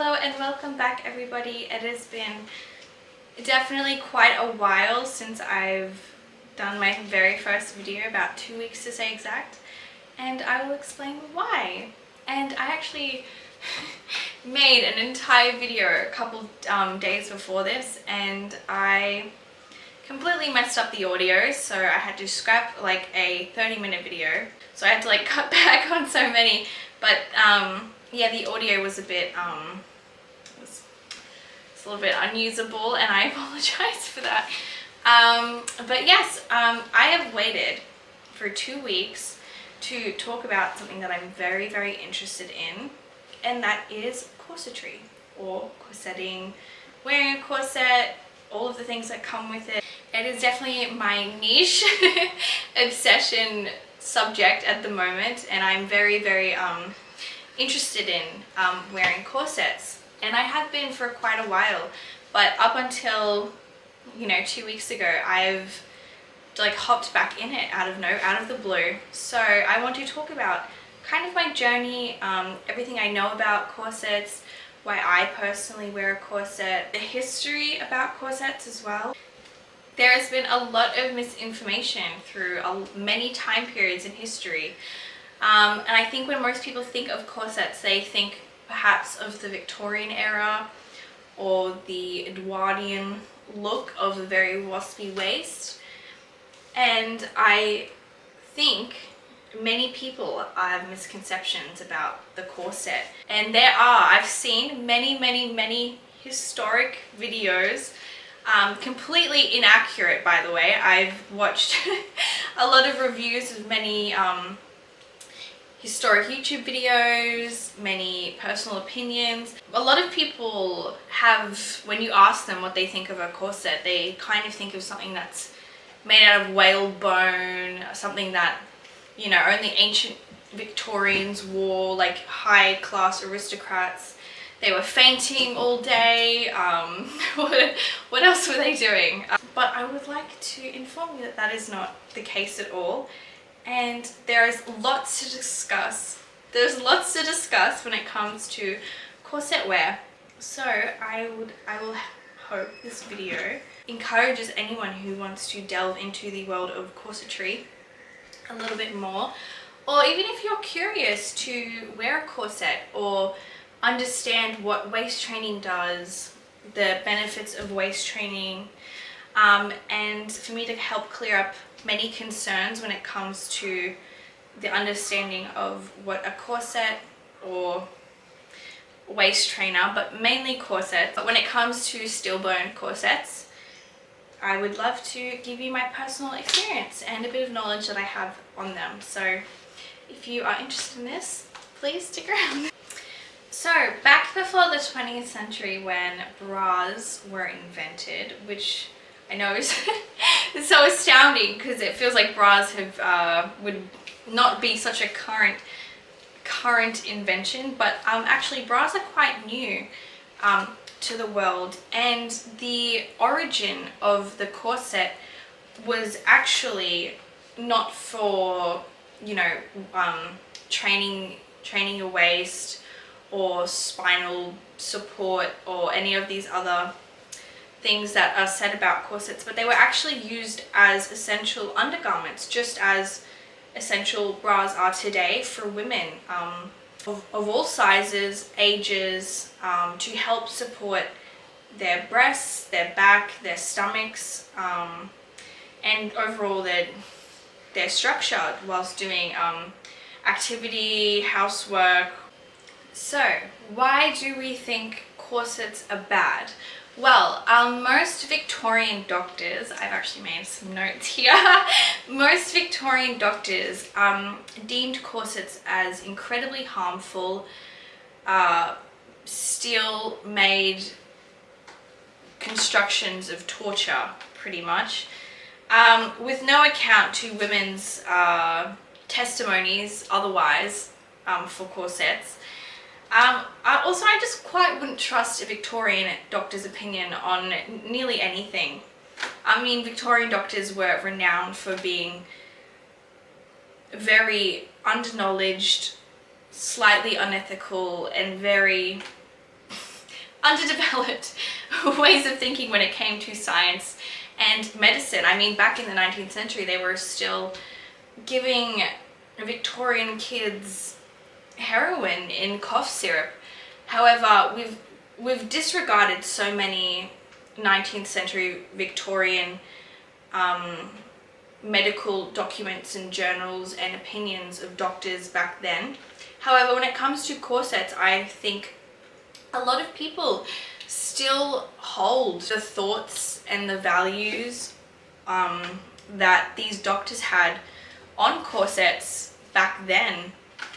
Hello and welcome back everybody. It has been definitely quite a while since I've done my very first video, about 2 weeks to say exact, and I will explain why. And I actually made an entire video a couple days before this, and I completely messed up the audio, so I had to scrap like a 30-minute video, so I had to like cut back on so many, but yeah, the audio was a bit it's a little bit unusable, and I apologize for that. But yes, I have waited for 2 weeks to talk about something that I'm very, very interested in, and that is corsetry, or corsetting, wearing a corset, all of the things that come with it. It is definitely my niche obsession subject at the moment, and I'm very, very interested in wearing corsets, and I have been for quite a while, but up until 2 weeks ago I've like hopped back in it out of the blue. So I want to talk about kind of my journey, everything I know about corsets, why I personally wear a corset, the history about corsets as well. There has been a lot of misinformation through many time periods in history. And I think when most people think of corsets, they think perhaps of the Victorian era or the Edwardian look of a very waspy waist. And I think many people have misconceptions about the corset. And I've seen many historic videos, completely inaccurate, by the way. I've watched a lot of reviews of many historic YouTube videos, many personal opinions. A lot of people have, when you ask them what they think of a corset, they kind of think of something that's made out of whale bone, something that, only ancient Victorians wore, like high class aristocrats. They were fainting all day. What else were they doing? But I would like to inform you that that is not the case at all. And there is lots to discuss. There's lots to discuss when it comes to corset wear. So I will hope this video encourages anyone who wants to delve into the world of corsetry a little bit more, or even if you're curious to wear a corset or understand what waist training does, the benefits of waist training, and for me to help clear up many concerns when it comes to the understanding of what a corset or waist trainer, but mainly corsets. But when it comes to steel-bone corsets, I would love to give you my personal experience and a bit of knowledge that I have on them. So if you are interested in this, please stick around. So back before the 20th century, when bras were invented, which I know is so astounding because it feels like bras have would not be such a current invention, but actually bras are quite new to the world, and the origin of the corset was actually not for training your waist or spinal support or any of these other things that are said about corsets, but they were actually used as essential undergarments, just as essential bras are today for women of all sizes, ages, to help support their breasts, their back, their stomachs, and overall their structure whilst doing activity, housework. So why do we think corsets are bad? Well, most Victorian doctors, I've actually made some notes here, most Victorian doctors deemed corsets as incredibly harmful, steel-made constructions of torture, pretty much, with no account to women's testimonies otherwise for corsets. I just quite wouldn't trust a Victorian doctor's opinion on nearly anything. I mean, Victorian doctors were renowned for being very underknowledged, slightly unethical, and very underdeveloped ways of thinking when it came to science and medicine. I mean, back in the 19th century, they were still giving Victorian kids heroin in cough syrup. However, we've disregarded so many 19th century Victorian medical documents and journals and opinions of doctors back then. However, when it comes to corsets, I think a lot of people still hold the thoughts and the values that these doctors had on corsets back then,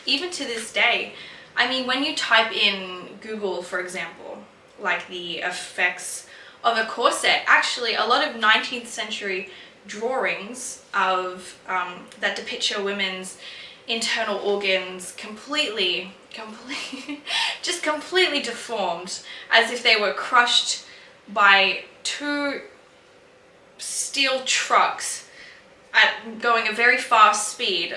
even to this day. I mean, when you type in Google, for example, like the effects of a corset, actually a lot of 19th century drawings of that depict a women's internal organs completely deformed, as if they were crushed by two steel trucks going a very fast speed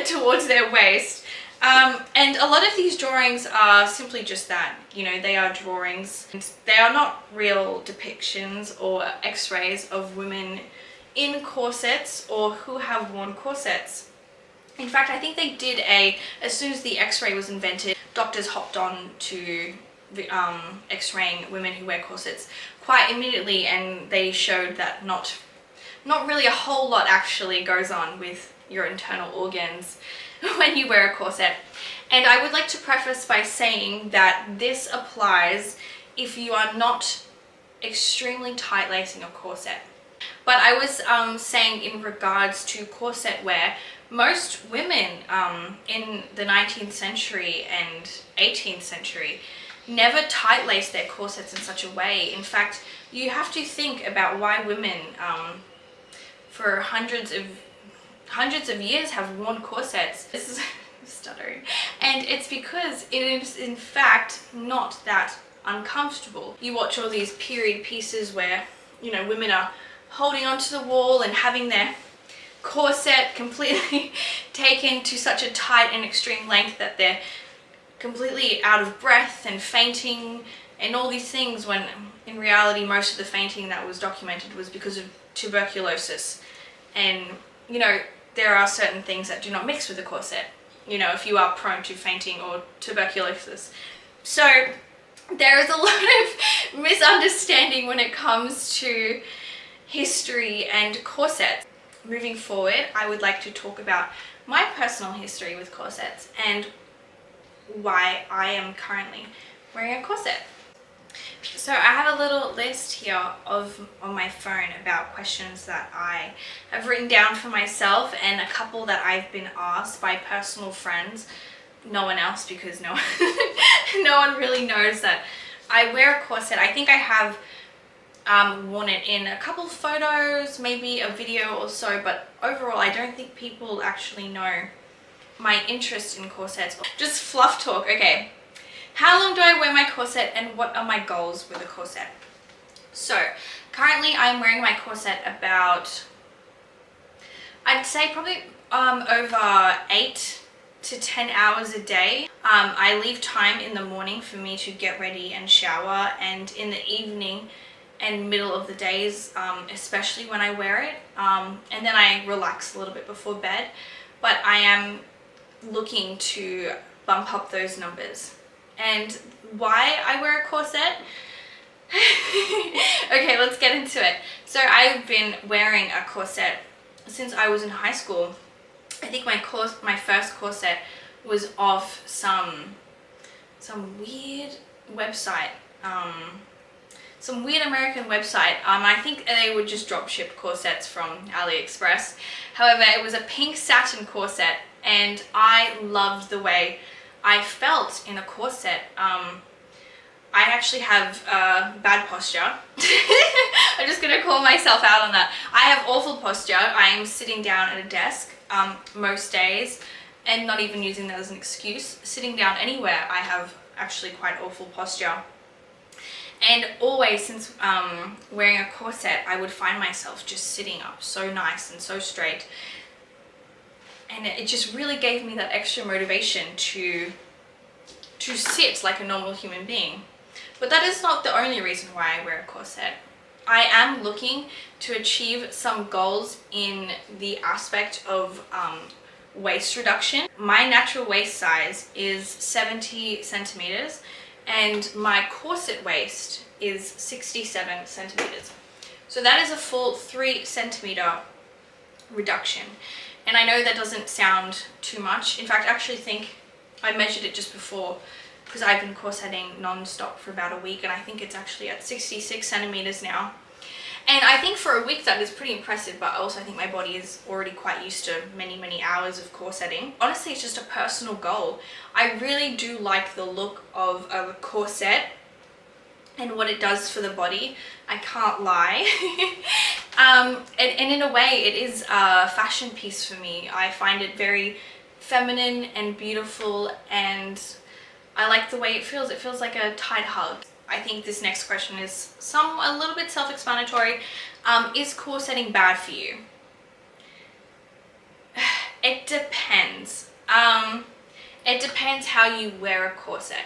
towards their waist. And a lot of these drawings are simply just that, you know, they are drawings. They are not real depictions or x-rays of women in corsets or who have worn corsets. In fact, I think they did as soon as the x-ray was invented, doctors hopped on to x-raying women who wear corsets quite immediately, and they showed that not really a whole lot actually goes on with your internal organs when you wear a corset. And I would like to preface by saying that this applies if you are not extremely tight lacing a corset. But I was saying in regards to corset wear, most women in the 19th century and 18th century never tight laced their corsets in such a way. In fact, you have to think about why women for hundreds of years have worn corsets. This is stuttering. And it's because it is in fact not that uncomfortable. You watch all these period pieces where, you know, women are holding onto the wall and having their corset completely taken to such a tight and extreme length that they're completely out of breath and fainting and all these things, when in reality most of the fainting that was documented was because of tuberculosis. And, you know, there are certain things that do not mix with a corset, you know, if you are prone to fainting or tuberculosis. So there is a lot of misunderstanding when it comes to history and corsets. Moving forward, I would like to talk about my personal history with corsets and why I am currently wearing a corset. So I have a little list here on my phone about questions that I have written down for myself, and a couple that I've been asked by personal friends. No one else, because no one really knows that I wear a corset. I think I have worn it in a couple photos, maybe a video or so, but overall I don't think people actually know my interest in corsets. Just fluff talk. Okay, how long do I wear my corset and what are my goals with a corset? So currently I'm wearing my corset about, I'd say probably over 8 to 10 hours a day. I leave time in the morning for me to get ready and shower, and in the evening and middle of the days, especially when I wear it, and then I relax a little bit before bed. But I am looking to bump up those numbers. And why I wear a corset? Okay, let's get into it. So I've been wearing a corset since I was in high school. I think my first corset was off some weird website, some weird American website. I think they would just drop ship corsets from AliExpress. However, it was a pink satin corset and I loved the way I felt in a corset. I actually have bad posture. I'm just gonna call myself out on that. I have awful posture. I am sitting down at a desk most days, and not even using that as an excuse. Sitting down anywhere, I have actually quite awful posture. And always since wearing a corset, I would find myself just sitting up so nice and so straight. And it just really gave me that extra motivation to sit like a normal human being. But that is not the only reason why I wear a corset. I am looking to achieve some goals in the aspect of waist reduction. My natural waist size is 70 centimeters and my corset waist is 67 centimeters. So that is a full 3 centimeter reduction. And I know that doesn't sound too much. In fact, I actually think I measured it just before because I've been corseting non-stop for about a week, and I think it's actually at 66 centimeters now. And I think for a week that is pretty impressive, but also I think my body is already quite used to many hours of corseting. Honestly, it's just a personal goal. I really do like the look of a corset and what it does for the body. I can't lie. And in a way, it is a fashion piece for me. I find it very feminine and beautiful, and I like the way it feels. It feels like a tight hug. I think this next question is a little bit self-explanatory. Is corsetting bad for you? It depends. It depends how you wear a corset.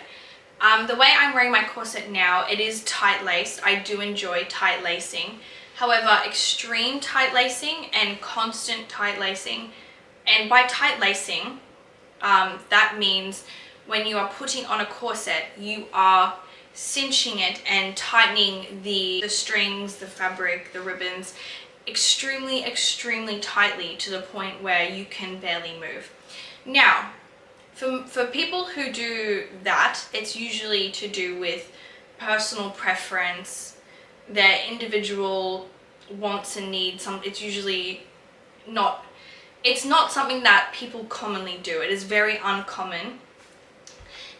The way I'm wearing my corset now, it is tight laced. I do enjoy tight lacing. However, extreme tight lacing and constant tight lacing, and by tight lacing, that means when you are putting on a corset, you are cinching it and tightening the strings, the fabric, the ribbons extremely tightly to the point where you can barely move. Now, for people who do that, it's usually to do with personal preference, their individual wants and needs. It's usually not, it's not something that people commonly do. It is very uncommon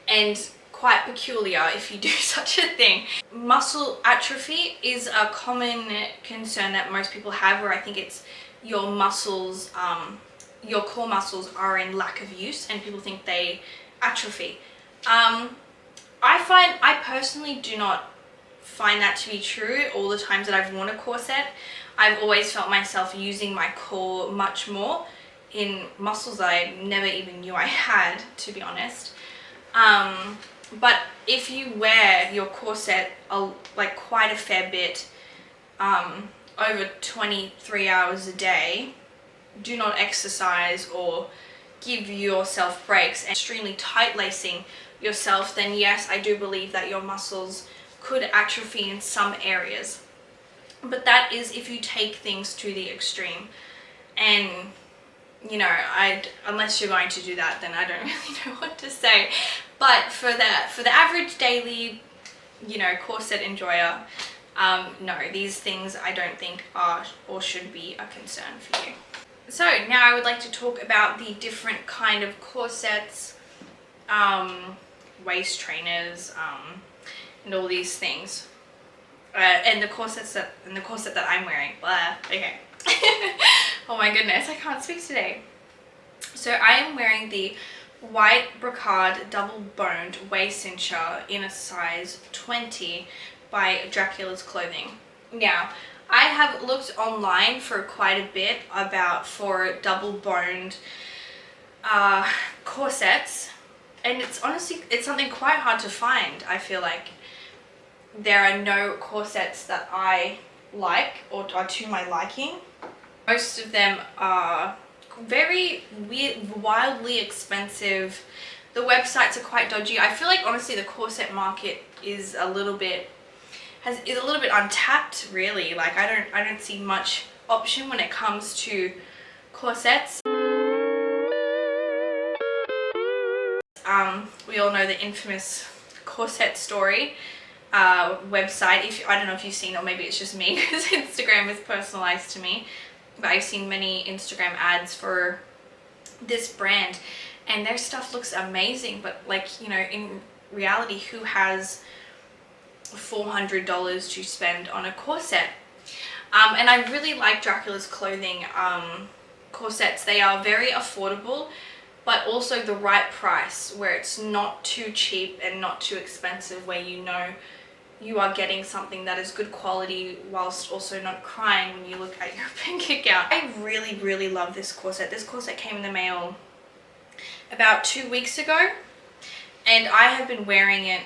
and quite peculiar if you do such a thing. Muscle atrophy is a common concern that most people have, where I think it's your muscles, your core muscles are in lack of use and people think they atrophy. I personally do not find that to be true. All the times that I've worn a corset, I've always felt myself using my core much more in muscles that I never even knew I had, to be honest. But if you wear your corset like quite a fair bit, over 23 hours a day, do not exercise or give yourself breaks, and extremely tight lacing yourself, then yes, I do believe that your muscles could atrophy in some areas. But that is if you take things to the extreme. And you know, unless you're going to do that, then I don't really know what to say. But for the average daily, you know, corset enjoyer, no, these things I don't think are or should be a concern for you. So now I would like to talk about the different kind of corsets, waist trainers, and all these things, and the corset that I'm wearing. Blah. Okay. Oh my goodness, I can't speak today. So I am wearing the white brocade double boned waist cincher in a size 20 by Dracula's Clothing. Now, I have looked online for quite a bit for double boned corsets, and it's something quite hard to find. I feel like there are no corsets that I like or are to my liking. Most of them are very wildly expensive. The websites are quite dodgy. I feel like honestly the corset market is a little bit untapped, really. Like I don't see much option when it comes to corsets. We all know the infamous Corset story website. I don't know if you've seen, or maybe it's just me because Instagram is personalized to me, but I've seen many Instagram ads for this brand and their stuff looks amazing, but like, you know, in reality, who has $400 to spend on a corset? And I really like Dracula's Clothing corsets. They are very affordable, but also the right price, where it's not too cheap and not too expensive, where you know you are getting something that is good quality whilst also not crying when you look at your bank account. I really love this corset. This corset came in the mail about 2 weeks ago and I have been wearing it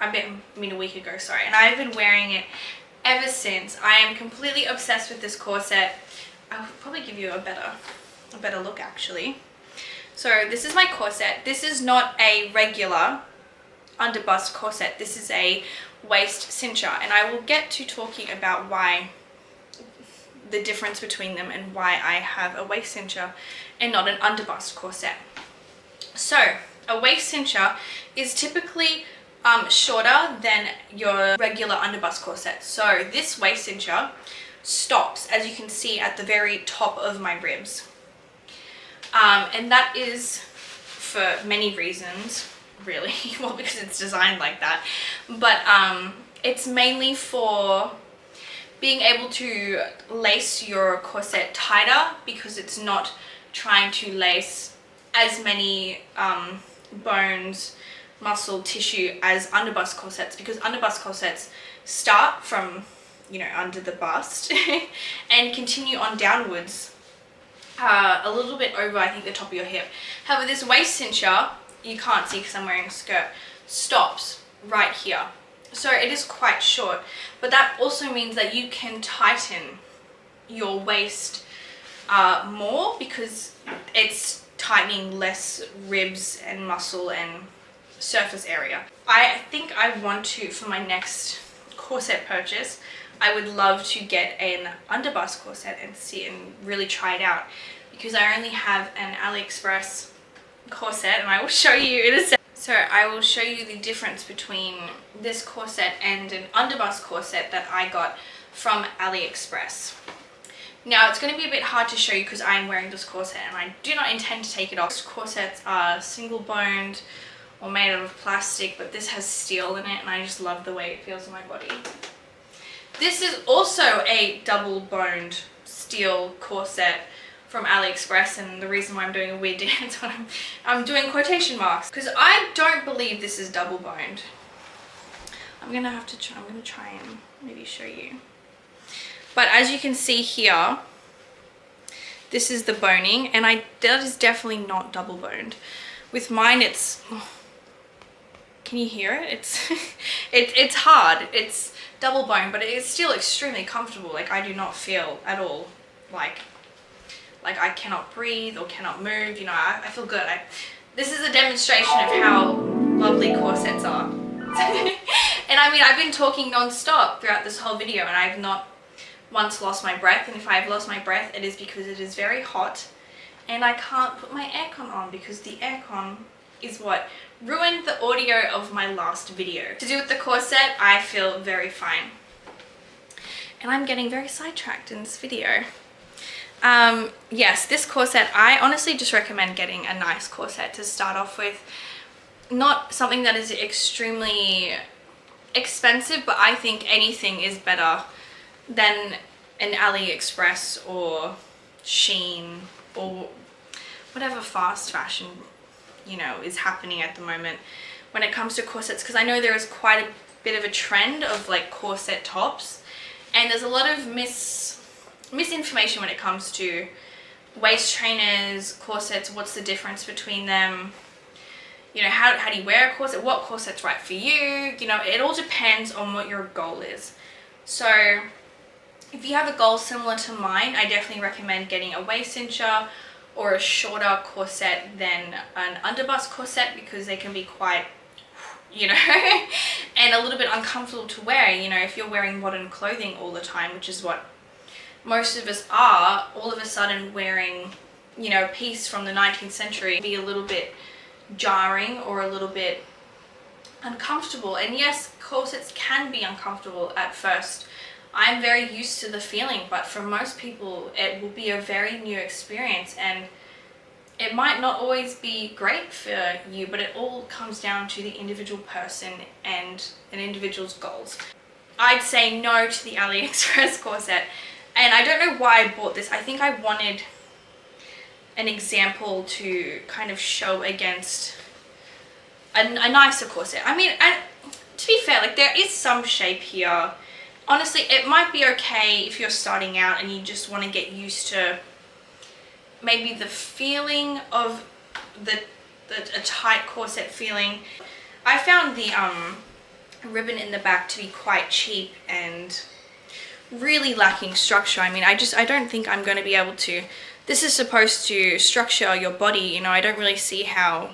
a week ago, sorry, and I've been wearing it ever since. I am completely obsessed with this corset. I'll probably give you a better look actually. So this is my corset. This is not a regular underbust corset. This is a waist cincher, and I will get to talking about why, the difference between them, and why I have a waist cincher and not an underbust corset. So a waist cincher is typically shorter than your regular underbust corset. So this waist cincher stops, as you can see, at the very top of my ribs. And that is for many reasons, really. Well, because it's designed like that. But it's mainly for being able to lace your corset tighter, because it's not trying to lace as many bones, muscle, tissue as underbust corsets, because underbust corsets start from, you know, under the bust and continue on downwards a little bit over, I think, the top of your hip. However, this waist cincher, you can't see because I'm wearing a skirt, stops right here. So it is quite short, but that also means that you can tighten your waist more, because it's tightening less ribs and muscle and surface area. I think I want to, for my next corset purchase, I would love to get an underbust corset and see and really try it out, because I only have an AliExpress corset, and I will show you in a second. So I will show you the difference between this corset and an underbust corset that I got from AliExpress. Now it's going to be a bit hard to show you because I'm wearing this corset and I do not intend to take it off. Most corsets are single boned or made out of plastic, but this has steel in it and I just love the way it feels on my body. This is also a double boned steel corset from AliExpress, and the reason why I'm doing a weird dance when I'm doing quotation marks, because I don't believe this is double boned. I'm gonna try and maybe show you. But as you can see here, this is the boning, and that is definitely not double boned. With mine, it's, can you hear it? It's hard. It's double boned, but it's still extremely comfortable. Like, I do not feel at all like I cannot breathe or cannot move. You know, I feel good. This is a demonstration of how lovely corsets are. And I mean, I've been talking non-stop throughout this whole video and I've not once lost my breath, and if I've lost my breath, it is because it is very hot and I can't put my aircon on, because the aircon is what ruined the audio of my last video. To do with the corset, I feel very fine. And I'm getting very sidetracked in this video. Yes, this corset, I honestly just recommend getting a nice corset to start off with. Not something that is extremely expensive, but I think anything is better than an AliExpress or Shein or whatever fast fashion, you know, is happening at the moment when it comes to corsets, because I know there is quite a bit of a trend of like corset tops, and there's a lot of misinformation when it comes to waist trainers, corsets, what's the difference between them, you know, how do you wear a corset, what corset's right for you, you know, it all depends on what your goal is. So if you have a goal similar to mine, I definitely recommend getting a waist cincher or a shorter corset than an underbust corset, because they can be quite, you know, and a little bit uncomfortable to wear. You know, if you're wearing modern clothing all the time, which is what most of us are, all of a sudden wearing, you know, a piece from the 19th century be a little bit jarring or a little bit uncomfortable. And yes, corsets can be uncomfortable at first. I'm very used to the feeling, but for most people it will be a very new experience, and it might not always be great for you, but it all comes down to the individual person and an individual's goals. I'd say no to the AliExpress corset, and I don't know why I bought this. I think I wanted an example to kind of show against a nicer corset. I mean, to be fair, like, there is some shape here. Honestly, it might be okay if you're starting out and you just want to get used to maybe the feeling of a tight corset feeling. I found the ribbon in the back to be quite cheap and really lacking structure. I mean, I don't think I'm going to be able to. This is supposed to structure your body, you know. I don't really see how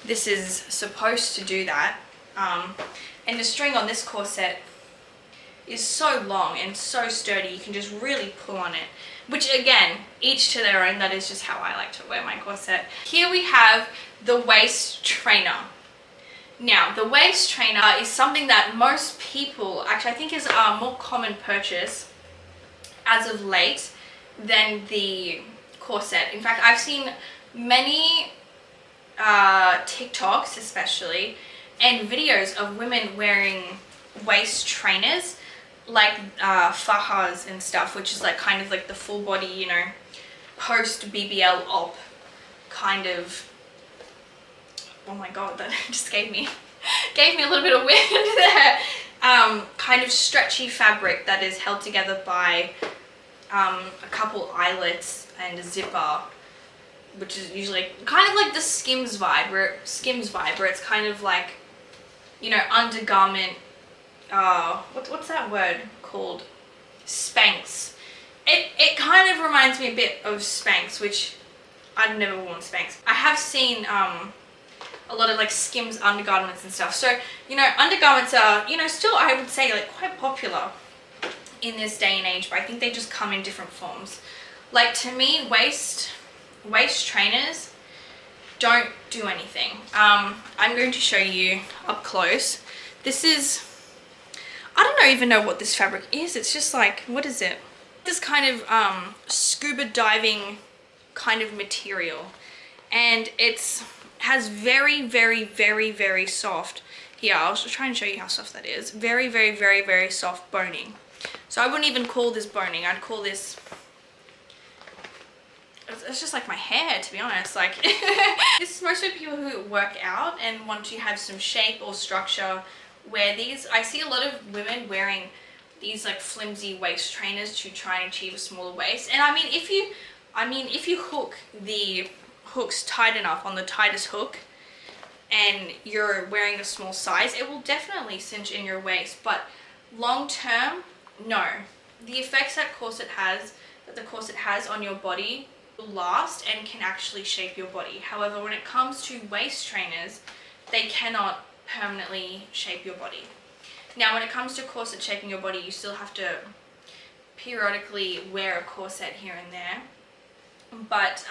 this is supposed to do that. And the string on this corset is so long and so sturdy, you can just really pull on it. Which again, each to their own, that is just how I like to wear my corset. Here we have the waist trainer. Now, the waist trainer is something that most people, actually I think is a more common purchase as of late than the corset. In fact, I've seen many TikToks especially and videos of women wearing waist trainers like fahas and stuff, which is like kind of like the full body, you know, post BBL op kind of. Oh my god, that just gave me a little bit of wind there. Kind of stretchy fabric that is held together by a couple eyelets and a zipper, which is usually kind of like the Skims vibe, where it's kind of like, you know, undergarment. What's that word called? Spanx. It kind of reminds me a bit of Spanx, which I've never worn Spanx. I have seen a lot of like Skims undergarments and stuff. So, you know, undergarments are, you know, still I would say like quite popular in this day and age, but I think they just come in different forms. Like to me, waist trainers don't do anything. I'm going to show you up close. This is, I don't even know what this fabric is. It's just like, what is it? This kind of scuba diving kind of material, and has very, very, very, very soft. Here, I'll try and show you how soft that is. Very, very, very, very soft boning. So I wouldn't even call this boning. I'd call this, it's just like my hair, to be honest. Like this is mostly people who work out and want to have some shape or structure wear these. I see a lot of women wearing these like flimsy waist trainers to try and achieve a smaller waist. And I mean, if you hook the hooks tight enough on the tightest hook and you're wearing a small size, it will definitely cinch in your waist. But long term, no. The effects that the corset has on your body will last and can actually shape your body. However, when it comes to waist trainers, they cannot permanently shape your body. Now, when it comes to corset shaping your body, you still have to periodically wear a corset here and there. But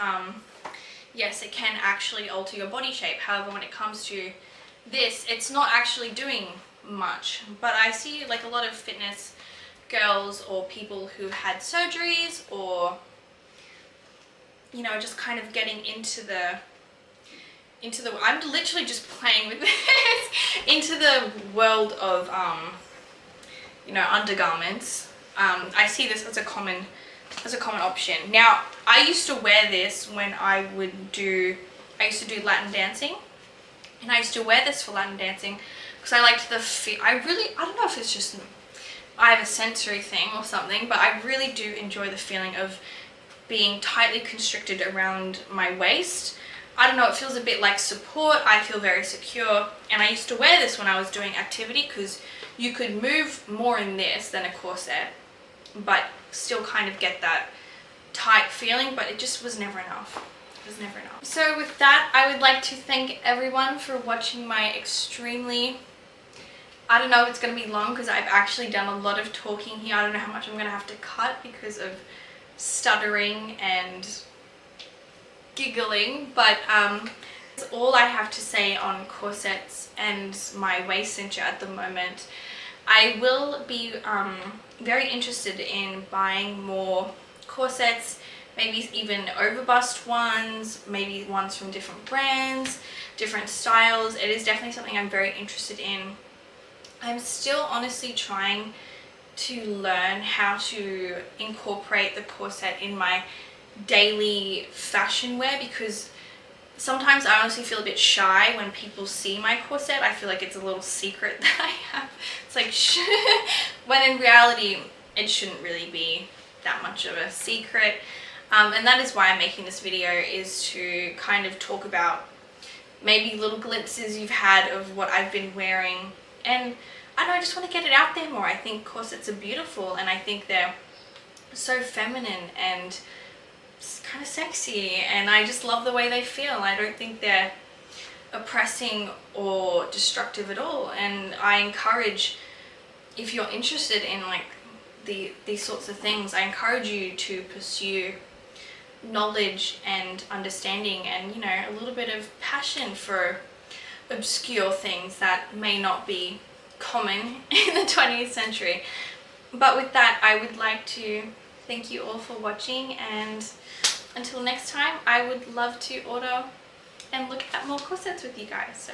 yes, it can actually alter your body shape. However, when it comes to this, it's not actually doing much. But I see like a lot of fitness girls or people who had surgeries, or, you know, just kind of getting into the I'm literally just playing with this, into the world of you know, undergarments. I see this as a common option. Now, I used to wear this when I used to do Latin dancing, and I used to wear this for Latin dancing because I liked the fit. I don't know if it's just I have a sensory thing or something, but I really do enjoy the feeling of being tightly constricted around my waist. I don't know, it feels a bit like support. I feel very secure, and I used to wear this when I was doing activity because you could move more in this than a corset, but still kind of get that tight feeling, but it just was never enough. It was never enough. So with that, I would like to thank everyone for watching my extremely, I don't know if it's going to be long because I've actually done a lot of talking here. I don't know how much I'm going to have to cut because of stuttering and giggling, but that's all I have to say on corsets and my waist cincher at the moment. I will be very interested in buying more corsets, maybe even overbust ones, maybe ones from different brands, different styles. It is definitely something I'm very interested in. I'm still honestly trying to learn how to incorporate the corset in my daily fashion wear, because sometimes I honestly feel a bit shy when people see my corset. I feel like it's a little secret that I have. It's like when in reality it shouldn't really be that much of a secret. And that is why I'm making this video, is to kind of talk about maybe little glimpses you've had of what I've been wearing And I don't know, I just want to get it out there more. I think corsets are beautiful, and I think they're so feminine and kind of sexy, and I just love the way they feel. I don't think they're oppressing or destructive at all, and I encourage, if you're interested in like these sorts of things, I encourage you to pursue knowledge and understanding and, you know, a little bit of passion for obscure things that may not be common in the 20th century. But with that, I would like to thank you all for watching, and until next time, I would love to order and look at more corsets with you guys. So